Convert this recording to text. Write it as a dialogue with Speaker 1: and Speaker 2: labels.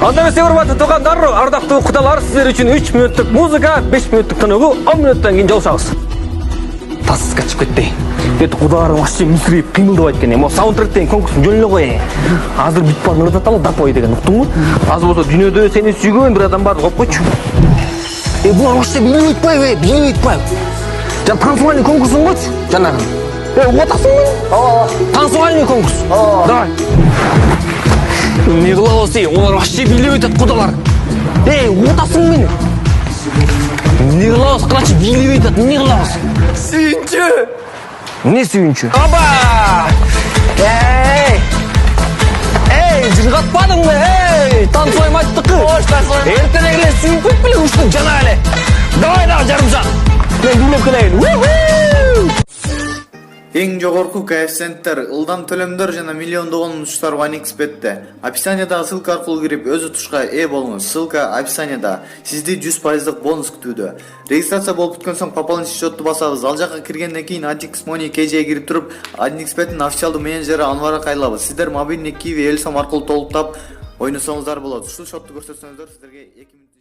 Speaker 1: Анда эмесе урматтуу туугандар, ардактуу кудалар, сиздер үчүн 3 мүнөттүк музыка, 5 мүнөттүк тыныгуу, 10 мүнөттөн кийин жолугабыз. Тас качып кетти. Эт кудаларым вообще мисирип кыймылдабайт экен. Мо саундтректен конкурстун жөнүнө кой. Азыр бүт баарын ырдаталы дапой деген, уктуңбу? Азыр болсо дүйнөдө сени сүйгөн бир адам бар, коюп койчу. Булар вообще билип атпайбы, билип атпайбы. Жана танцевальный конкурсун койчу, жанагы. Отасыңбы? Ооба. Танцевальный конкурс. Давай. Не кылабыз, олар вообще билип атат кудалар. Отасың мени? Не кылабыз, кылачы билип атат, не кылабыз? Сүйүнчү. Не сүйүнчү? Оба! Жыргатпадыңбы? Танцуайм айттыкы. Эртерээк эле сүйүп кетпи эле уштун жана эле. Давай, жарымжан. Мен билип келейин.
Speaker 2: Эң жогорку коэффициенттер, ылдам төлөмдөр жана миллиондогон учуштар OneXBet'те. Описаниядагы ссылка аркылуу кирип өз утушка ээ болуңуз. Ссылка описанияда. Сизди 100% бонус күтүүдө. Регистрация болуп бүткөн соң пополнить счетту басабыз. Ал жака киргенден кийин Antix Money KJ'ге кирип туруп, OneXBet'ин официалдуу менеджери Анварга кайрылабыз. Сиздер мобильный Kiwi Элсом аркылуу толуктап ойносоңуздар болот. Ушул счетту көрсөтсөңүздөр сиздерге 2 мүнөт